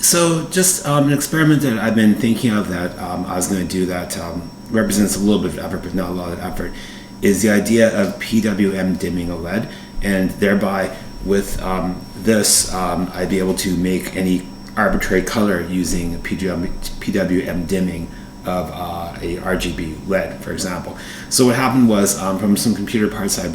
So just an experiment that I've been thinking of that I was going to do that represents a little bit of effort, but not a lot of effort, is the idea of PWM dimming a LED, and thereby with this I'd be able to make any arbitrary color using PWM dimming of a RGB LED, for example. So what happened was from some computer parts I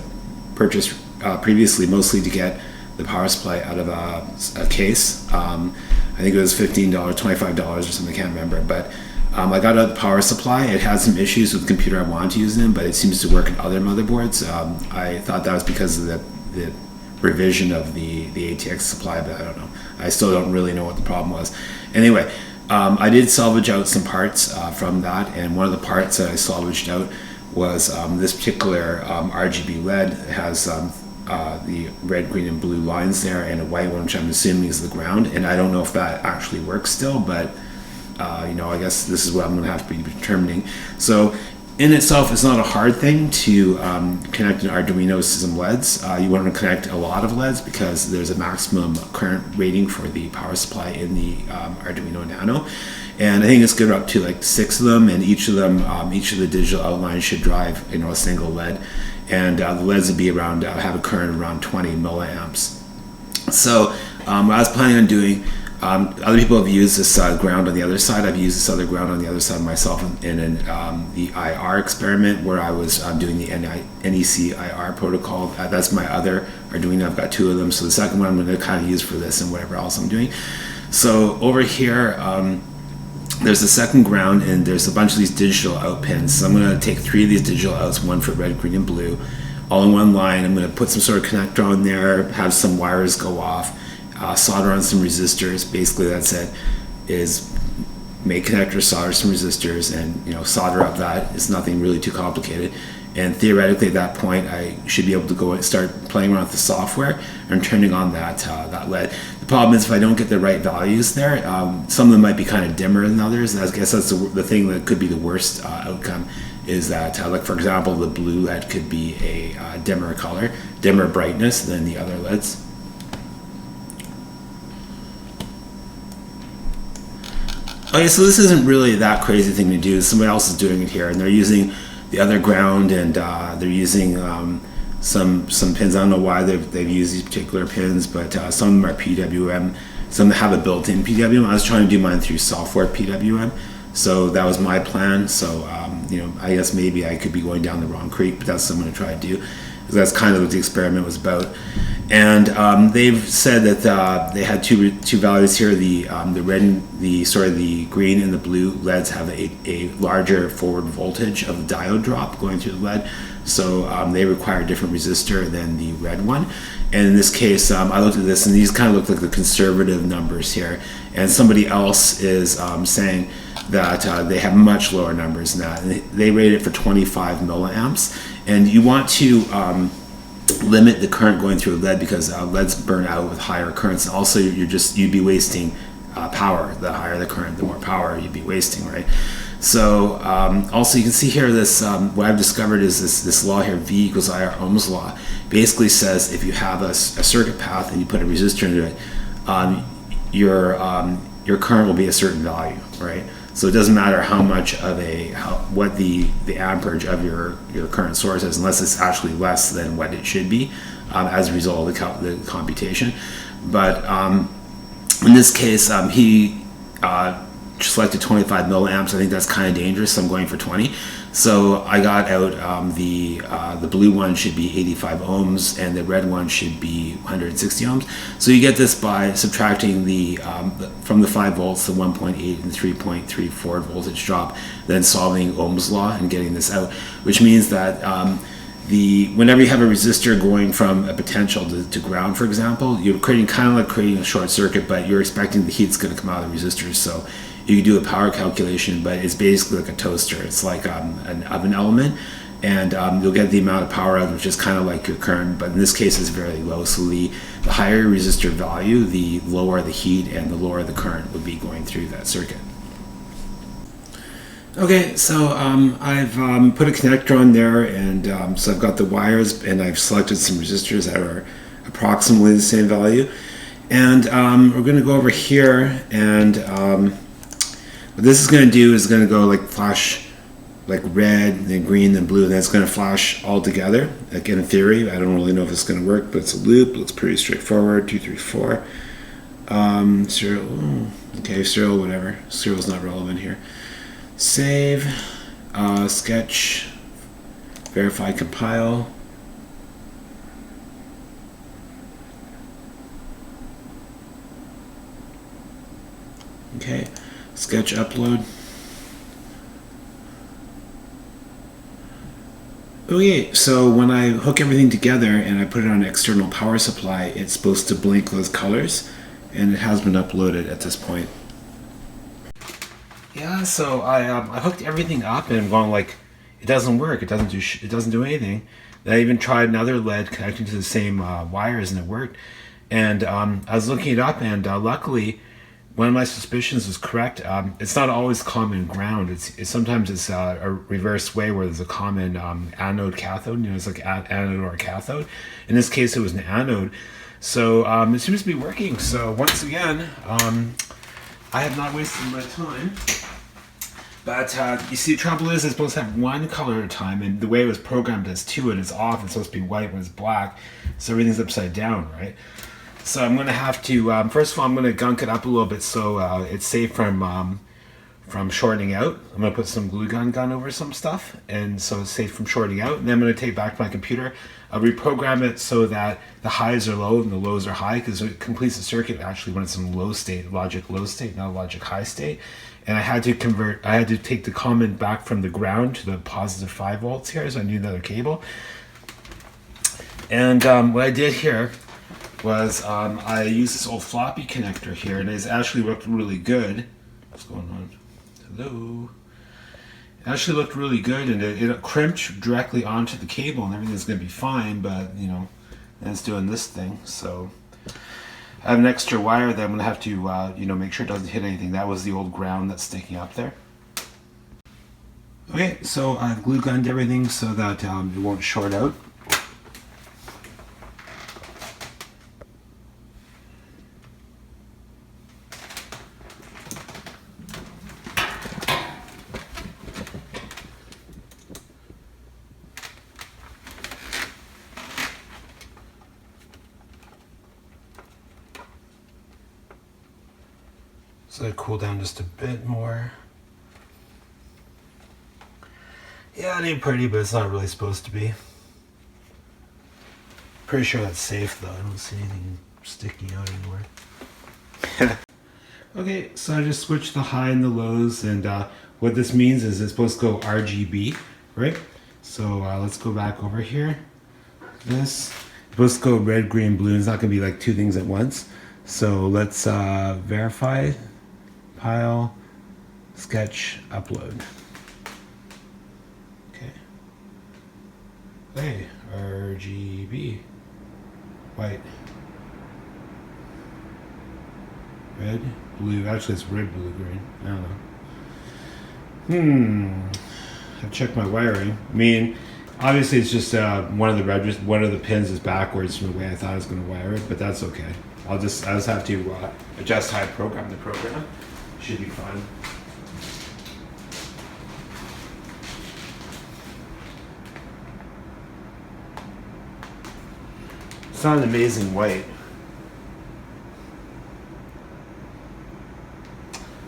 purchased previously, mostly to get the power supply out of a case. I think it was $15, $25 or something, I can't remember. But I got out the power supply. It had some issues with the computer I wanted to use it in, but it seems to work in other motherboards. I thought that was because of the revision of the ATX supply, but I don't know. I still don't really know what the problem was. Anyway, I did salvage out some parts from that, and one of the parts that I salvaged out was this particular RGB LED. It has the red, green, and blue lines there, and a white one, which I'm assuming is the ground. And I don't know if that actually works still, but I guess this is what I'm going to have to be determining. So in itself, it's not a hard thing to connect an Arduino to some LEDs. You want to connect a lot of LEDs because there's a maximum current rating for the power supply in the Arduino Nano. And I think it's good up to like 6 of them, and each of the digital outlines should drive a single LED. And the LEDs would be around, have a current around 20 milliamps. So what I was planning on doing, other people have used this ground on the other side. I've used this other ground on the other side myself in the IR experiment where I was doing the NEC IR protocol. That's my other Arduino. I've got 2 of them. So the second one I'm going to kind of use for this and whatever else I'm doing. So over here, there's a second ground, and there's a bunch of these digital out pins. So I'm going to take 3 of these digital outs, one for red, green, and blue, all in one line. I'm going to put some sort of connector on there, have some wires go off, solder on some resistors. Basically, that's it. Is make connectors, solder some resistors, and solder up that. It's nothing really too complicated. And theoretically, at that point, I should be able to go and start playing around with the software and turning on that LED. The problem is if I don't get the right values there, some of them might be kind of dimmer than others. I guess that's the thing that could be the worst outcome, is that, like for example, the blue LED could be a dimmer color, dimmer brightness than the other LEDs. Okay, so this isn't really that crazy thing to do. Somebody else is doing it here, and they're using the other ground, and they're using some pins. I don't know why they've used these particular pins, but some of them are PWM. Some have a built-in PWM. I was trying to do mine through software PWM, so that was my plan. So I guess maybe I could be going down the wrong creek, but that's what I'm going to try to do, because that's kind of what the experiment was about. And they've said that they had two values here. The red, and the green and the blue LEDs have a larger forward voltage of the diode drop going through the LED, so they require a different resistor than the red one. And in this case, I looked at this, and these kind of look like the conservative numbers here. And somebody else is saying that they have much lower numbers than that. And they rate it for 25 milliamps. And you want to limit the current going through a LED, because LEDs burn out with higher currents, and also you'd be wasting power. The higher the current, the more power you'd be wasting, right? So also you can see here this what I've discovered is this law here, V equals IR Ohm's law, basically says if you have a circuit path and you put a resistor into it, your current will be a certain value, right? So it doesn't matter how much of what the amperage of your current source is, unless it's actually less than what it should be as a result of the computation. But in this case, he selected 25 milliamps. I think that's kind of dangerous, so I'm going for 20. So I got out the blue one should be 85 ohms, and the red one should be 160 ohms. So you get this by subtracting from the 5 volts, the 1.8 and 3.34 voltage drop, then solving Ohm's law and getting this out, which means that whenever you have a resistor going from a potential to ground, for example, you're creating a short circuit, but you're expecting the heat's going to come out of the resistors. So you can do a power calculation, but it's basically like a toaster. It's like an oven element, and you'll get the amount of power out, which is kind of like your current, but in this case it's very low. So the higher your resistor value, the lower the heat and the lower the current would be going through that circuit. Okay, so I've put a connector on there, and so I've got the wires, and I've selected some resistors that are approximately the same value. And we're going to go over here, and what this is going to do is going to go like flash like red, then green, then blue, and then it's going to flash all together. Like in theory, I don't really know if it's going to work, but it's a loop. It looks pretty straightforward. 2, 3, 4. Serial. Okay, serial, whatever. Serial's not relevant here. Save. Sketch. Verify, compile. Okay, sketch upload. Okay, so when I hook everything together and I put it on an external power supply, it's supposed to blink those colors, and it has been uploaded at this point. Yeah, so I hooked everything up and I'm going like, it doesn't work. It doesn't do anything. Then I even tried another LED connecting to the same wires, and it worked. And I was looking it up, and luckily, one of my suspicions was correct. It's not always common ground. It's sometimes it's a reverse way where there's a common anode cathode. You know, it's like anode or cathode. In this case, it was an anode. So it seems to be working. So once again, I have not wasted my time. But you see, the trouble is, it's supposed to have one color at a time, and the way it was programmed as two, and it's off. It's supposed to be white when it's black, so everything's upside down, right? So I'm going to have to, first of all, I'm going to gunk it up a little bit so it's safe from shorting out. I'm going to put some glue gun over some stuff, and so it's safe from shorting out. And then I'm going to take it back to my computer. I'll reprogram it so that the highs are low and the lows are high, because it completes the circuit actually when it's in low state, logic low state, not logic high state. And I had to take the common back from the ground to the positive 5 volts here, so I need another cable. And what I did here was I used this old floppy connector here, and it's actually looked really good. What's going on? Hello? It actually looked really good, and it crimped directly onto the cable, and everything's going to be fine, but, you know, and it's doing this thing, so I have an extra wire that I'm going to have to, you know, make sure it doesn't hit anything. That was the old ground that's sticking up there. Okay, so I've glue gunned everything so that it won't short out. So let it cool down just a bit more. Yeah, it ain't pretty, but it's not really supposed to be. Pretty sure that's safe though. I don't see anything sticking out anywhere. Okay, so I just switched the high and the lows, and what this means is it's supposed to go RGB, right? So let's go back over here. It's supposed to go red, green, blue. It's not going to be like two things at once. So let's verify. Pile, sketch, upload. Okay. Hey, RGB. White. Red, blue. Actually, it's red, blue, green. I don't know. I checked my wiring. I mean, obviously, it's just one of the pins is backwards from the way I thought I was going to wire it, but that's okay. I just have to adjust how I program the program. Should be fine. It's not an amazing white.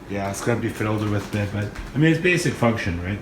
Yeah, it's got to be fiddled with a bit, but I mean, it's basic function, right?